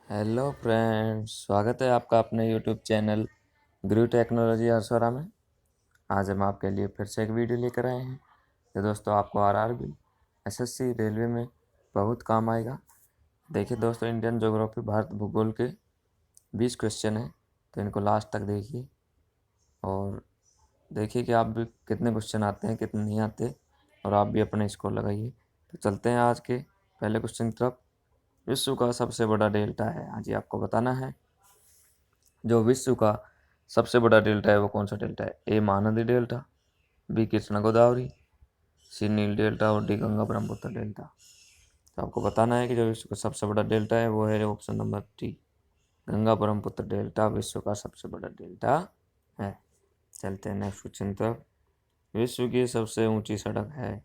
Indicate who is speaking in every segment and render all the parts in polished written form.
Speaker 1: Hello friends, स्वागत है आपका अपने यूट्यूब चैनल ग्रू टेक्नोलॉजी हरसोरा में। आज हम आपके लिए फिर से एक वीडियो लेकर आए हैं जो दोस्तों आपको आरआरबी, एसएससी, रेलवे में बहुत काम आएगा। देखिए दोस्तों, इंडियन ज्योग्राफी भारत भूगोल के 20 क्वेश्चन हैं, तो इनको लास्ट तक देखिए और देखिए कि आप भी कितने क्वेश्चन आते हैं कितने नहीं आते, और आप भी अपने स्कोर लगाइए। तो चलते हैं आज के पहले क्वेश्चन की तरफ। विश्व का सबसे बड़ा डेल्टा है, हाँ जी, आपको बताना है जो विश्व का सबसे बड़ा डेल्टा है वो कौन सा डेल्टा है। ए महानदी डेल्टा, बी कृष्णा गोदावरी, सी नील डेल्टा और डी गंगा ब्रह्मपुत्र डेल्टा। तो आपको बताना है कि जो विश्व का सबसे बड़ा डेल्टा है वो है option number D, Ganga Brahmaputra delta विश्व का सबसे बड़ा डेल्टा है। चलते हैं नेक्स्ट क्वेश्चन तरफ। विश्व की सबसे ऊंची सड़क है,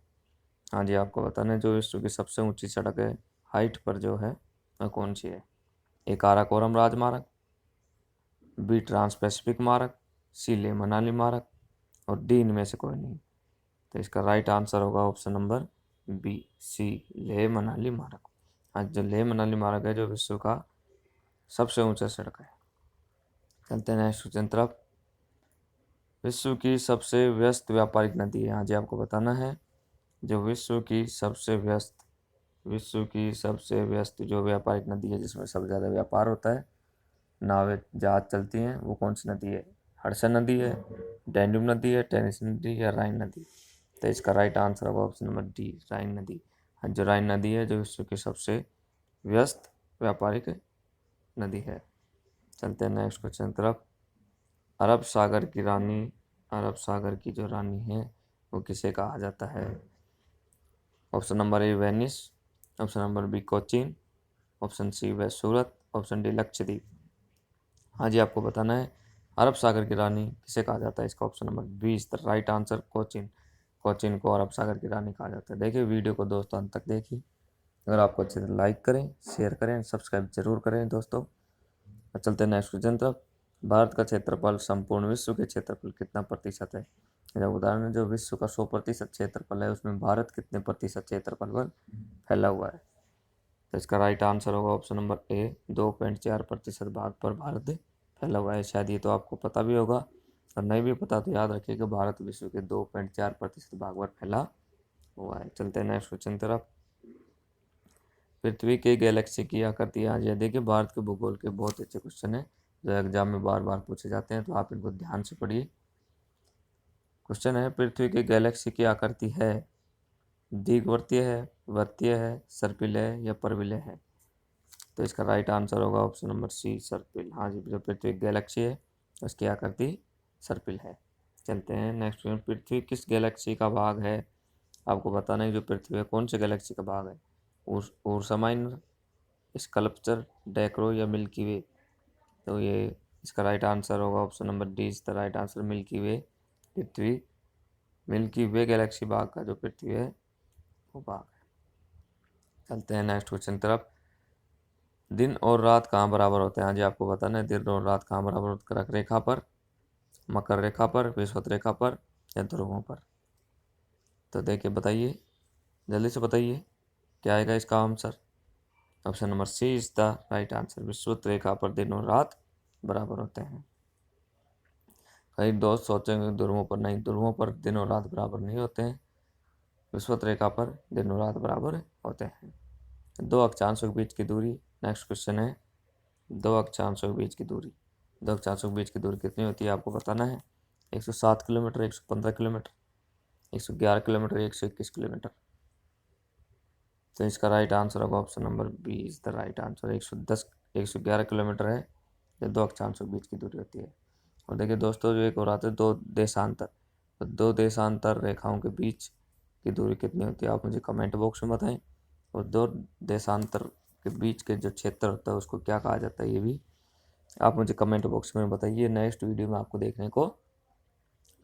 Speaker 1: हाँ जी, आपको बताना है जो विश्व की सबसे ऊंची सड़क है हाइट पर जो है वह कौन सी है। ए काराकोरम राजमार्ग, बी ट्रांस पैसिफिक मार्ग, सी ले मनाली मार्ग और डी इनमें से कोई नहीं। तो इसका राइट आंसर होगा ऑप्शन नंबर बी, सी लेह मनाली मार्ग। आज जो लेह मनाली मार्ग है जो विश्व का सबसे ऊंचा सड़क है। चलते हैं नेक्स्ट क्वेश्चन तरफ। विश्व की सबसे व्यस्त व्यापारिक नदी है, हाँ जी, आपको बताना है जो विश्व की सबसे व्यस्त जो व्यापारिक नदी है जिसमें सबसे ज़्यादा व्यापार होता है, नावें जहाज चलती हैं, वो कौन सी नदी है। हडसन नदी है, डैन्यूब नदी है, टेनिसी नदी या राइन नदी। तो इसका राइट आंसर होगा ऑप्शन नंबर डी, राइन नदी। जो राइन नदी है जो विश्व की सबसे व्यस्त व्यापारिक नदी है। चलते हैं नेक्स्ट क्वेश्चन तरफ। अरब सागर की रानी, अरब सागर की जो रानी है वो किसे कहा जाता है। Option number A Venice, option number B Cochin, option C वे सूरत, ऑप्शन डी लक्षद्वीप। हाँ जी, आपको बताना है अरब सागर की रानी किसे कहा जाता है। इसका option number B is the right answer, Cochin. Cochin को अरब सागर की रानी कहा जाता है। देखिए वीडियो को दोस्तों अंत तक देखिए। अगर आपको अच्छे से लाइक करें, शेयर करें, सब्सक्राइब जरूर करें दोस्तों। चलते हैं नेक्स्ट क्वेश्चन तरफ। भारत का क्षेत्रफल संपूर्ण विश्व के क्षेत्रफल कितना प्रतिशत है। जब उदाहरण जो विश्व का 100% क्षेत्रफल है उसमें भारत कितने प्रतिशत क्षेत्रफल पर फैला हुआ है। तो इसका राइट आंसर होगा ऑप्शन नंबर ए, 2.4% भाग पर भारत फैला हुआ है। शायद ये तो आपको पता भी होगा, और नहीं भी पता तो याद रखिए कि भारत विश्व के 2.4% भाग पर फैला हुआ है। चलते हैं नेक्स्ट क्वेश्चन तरफ। पृथ्वी के गैलेक्सी की आकृति, आज ये देखिए भारत के भूगोल के बहुत अच्छे क्वेश्चन है जो एग्जाम में बार बार पूछे जाते हैं, तो आप इनको ध्यान से पढ़िए। क्वेश्चन है पृथ्वी के गैलेक्सी की आकृति है दीर्घवृत्तीय है, वृत्तीय है, सर्पिल है या परविलय है। तो इसका राइट आंसर होगा ऑप्शन नंबर सी, सर्पिल। हाँ जी, जो पृथ्वी गैलेक्सी है उसकी आकृति सर्पिल है। चलते हैं नेक्स्ट क्वेश्चन। पृथ्वी किस गैलेक्सी का भाग है। आपको बताना है जो पृथ्वी है कौन से गैलेक्सी का भाग है। उर्सा माइनर, स्कल्पचर, डैक्रो या मिल्की वे। तो ये इसका राइट आंसर होगा option number D is the right answer, milky way. Prithvi milky way Galaxy भाग का जो पृथ्वी है वो भाग है। चलते हैं नेक्स्ट क्वेश्चन तरफ। दिन और रात कहाँ बराबर होते हैं। हाँ जी, आपको बताना है दिन और रात कहाँ बराबर होते हैं। कर्क रेखा पर, मकर रेखा पर, विषुवत रेखा पर या ध्रुवों पर। तो देखिए बताइए, जल्दी से बताइए क्या आएगा इसका आंसर। Option number C is the right answer, विषुवत रेखा पर दिन और रात बराबर होते हैं। कई दोस्त सोचेंगे ध्रुवों पर, नहीं, ध्रुवों पर दिन और रात बराबर नहीं होते हैं, विषुवत रेखा पर दिन और रात बराबर होते हैं। दो अक्षांशों के बीच की दूरी, नेक्स्ट क्वेश्चन है दो अक्षांशों के बीच की दूरी। दो अक्षांशों के बीच की दूरी कितनी होती है आपको बताना है। 107 किलोमीटर, 115 किलोमीटर, 111 किलोमीटर, 121 किलोमीटर। तो इसका राइट आंसर होगा option number B is the right answer, 111 kilometre है जो दो अक्षांशों के बीच की दूरी होती है। और देखिए दोस्तों, जो एक और आते हैं दो देशांतर, तो दो देशांतर रेखाओं के बीच की दूरी कितनी होती है आप मुझे कमेंट बॉक्स में बताएं। और दो देशांतर के बीच के जो क्षेत्र होता है उसको क्या कहा जाता है ये भी आप मुझे कमेंट बॉक्स में बताइए, नेक्स्ट वीडियो में आपको देखने को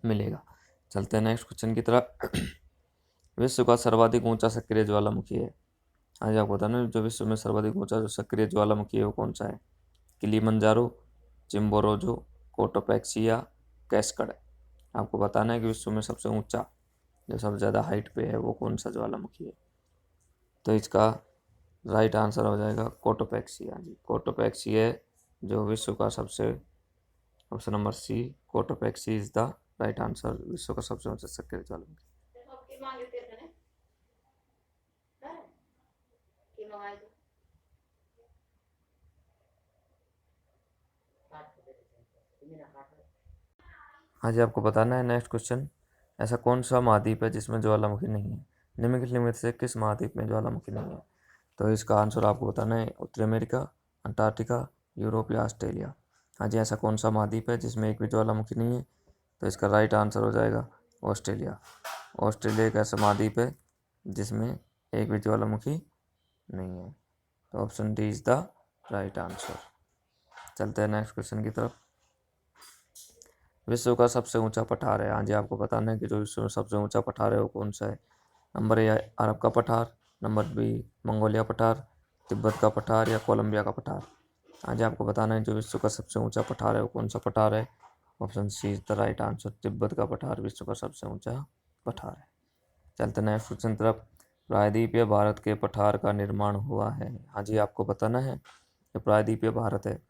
Speaker 1: मिलेगा। चलते हैं नेक्स्ट क्वेश्चन की तरफ। विश्व का सर्वाधिक ऊंचा सक्रिय ज्वालामुखी है। आज आपको बताना जो विश्व में सर्वाधिक ऊंचा जो सक्रिय ज्वालामुखी है वो कौन सा है। किलीमंजारो, चिम्बोरोजो, कोटोपैक्सी या कैस्कड। आपको बताना है कि विश्व में सबसे ऊंचा जो सबसे ज़्यादा हाइट पे है वो कौन सा ज्वालामुखी है। तो इसका राइट आंसर हो जाएगा कोटोपैक्सी। हाँ जी, कोटोपैक्सी है जो विश्व का सबसे, option number C, Cotopaxi is the right answer, विश्व का सबसे ऊंचा सक्रिय ज्वालामुखी। हाँ जी, आपको बताना है नेक्स्ट क्वेश्चन, ऐसा कौन सा महाद्वीप है जिसमें ज्वालामुखी नहीं है? निम्नलिखित में से किस महाद्वीप में ज्वालामुखी नहीं है? तो इसका आंसर आपको बताना है उत्तरी अमेरिका, अंटार्कटिका, यूरोप या ऑस्ट्रेलिया। हाँ जी, ऐसा कौन सा महाद्वीप है जिसमें एक भी ज्वालामुखी नहीं है? तो इसका राइट आंसर हो जाएगा ऑस्ट्रेलिया। ऑस्ट्रेलिया एक ऐसा महाद्वीप है जिसमें एक भी ज्वालामुखी नहीं है। तो option D is the right answer. चलते हैं नेक्स्ट क्वेश्चन की तरफ। विश्व का सबसे ऊंचा पठार है। हाँ जी, आपको बताना है कि जो विश्व में सबसे ऊंचा पठार है वो कौन सा है? नंबर ए अरब का पठार, नंबर बी मंगोलिया पठार, तिब्बत का पठार या कोलंबिया का पठार। हाँ जी, आपको बताना है जो विश्व का सबसे ऊंचा पठार है वो कौन सा पठार है? Option C is the right answer, Tibet का पठार विश्व का सबसे ऊंचा पठार है। चलते नेक्स्ट क्वेश्चन तरफ। प्रायद्वीपीय भारत के पठार का निर्माण हुआ है। हाँ जी, आपको बताना है कि प्रायद्वीपीय भारत है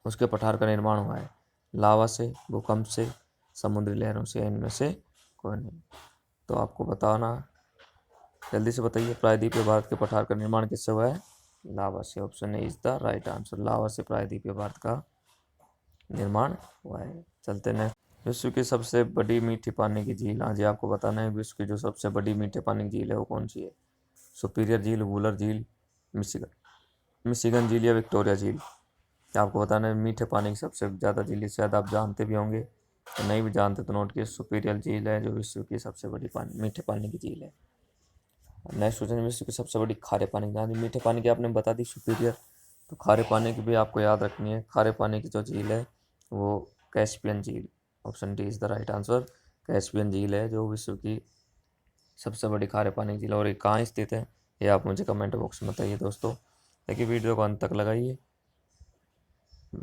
Speaker 1: उसके पठार का निर्माण हुआ है लावा से, भूकंप से, समुद्री लहरों से, इनमें से कोई नहीं। तो आपको बताना, जल्दी से बताइए, प्रायद्वीपीय भारत के पठार का निर्माण किससे हुआ है? लावा से। Option A is the right answer, lava से प्रायद्वीपीय भारत का निर्माण हुआ है। चलते नेक्स्ट। विश्व की सबसे बड़ी मीठे पानी की झील। हाँ जी, आपको बताना है विश्व की जो सबसे बड़ी मीठे पानी की झील है वो कौन सी है? सुपीरियर झील, वूलर झील, मिशिगन झील या विक्टोरिया झील। आपको बताना है मीठे पानी की सबसे ज़्यादा झील, शायद आप जानते भी होंगे, तो नहीं भी जानते तो नोट किए, सुपीरियर झील है जो विश्व की सबसे बड़ी मीठे पानी की झील है। नेक्स्ट क्वेश्चन, विश्व की सबसे बड़ी खारे पानी की। मीठे पानी की आपने बता दी सुपीरियर, तो खारे पानी की भी आपको याद रखनी है। खारे पानी की जो झील है वो कैस्पियन झील। Option D is the right answer, Caspian झील है जो विश्व की सबसे बड़ी खारे पानी की झील। और ये कहाँ स्थित है ये आप मुझे कमेंट बॉक्स में बताइए दोस्तों। देखिए वीडियो को अंत तक लगाइए।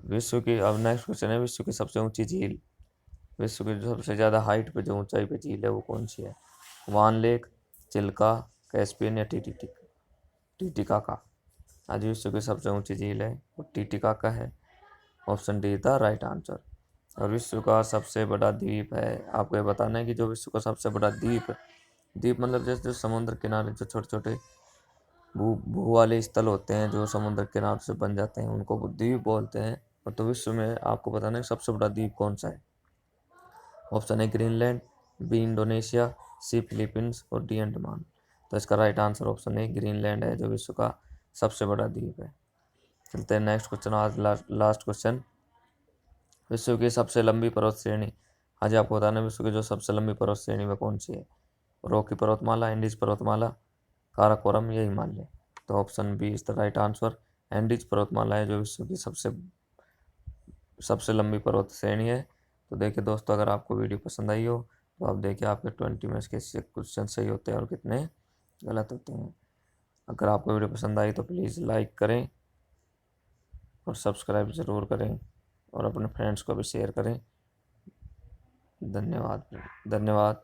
Speaker 1: विश्व की, अब नेक्स्ट क्वेश्चन है, विश्व की सबसे ऊंची झील, विश्व की जो सबसे ज़्यादा हाइट पे जो ऊंचाई पे झील है वो कौन सी है? वान लेक, चिल्का, कैस्पियन या टीटिकाका। आज विश्व की सबसे ऊंची झील है वो टीटिकाका है। Option D the right answer. और विश्व का सबसे बड़ा द्वीप है, आपको ये बताना है कि जो विश्व का सबसे बड़ा द्वीप, द्वीप मतलब जैसे जो समुद्र किनारे जो छोटे छोटे भू वाले स्थल होते हैं जो समुद्र किनारे से बन जाते हैं उनको द्वीप बोलते हैं। और तो विश्व में आपको बताना है सबसे बड़ा द्वीप कौन सा है? Option A Greenland, B Indonesia, C Philippines और डी अंडमान। तो इसका राइट आंसर ऑप्शन ए ग्रीनलैंड है जो विश्व का सबसे बड़ा द्वीप है। चलते हैं नेक्स्ट क्वेश्चन, आज लास्ट क्वेश्चन। विश्व की सबसे लंबी पर्वत श्रेणी। आज आपको बताना है विश्व की जो सबसे लंबी पर्वत श्रेणी वह कौन सी है? रॉकी पर्वतमाला, एंडीज पर्वतमाला, काराकोरम या हिमालय। तो option B is the right answer, Andes पर्वतमाला है जो विश्व की सबसे लंबी पर्वत श्रेणी है। तो देखिए दोस्तों, अगर आपको वीडियो पसंद आई हो तो आप देखिए आपके 20 में से क्वेश्चन सही होते हैं और कितने गलत होते हैं। अगर आपको वीडियो पसंद आई तो प्लीज़ लाइक करें और सब्सक्राइब ज़रूर करें और अपने फ्रेंड्स को भी शेयर करें। धन्यवाद।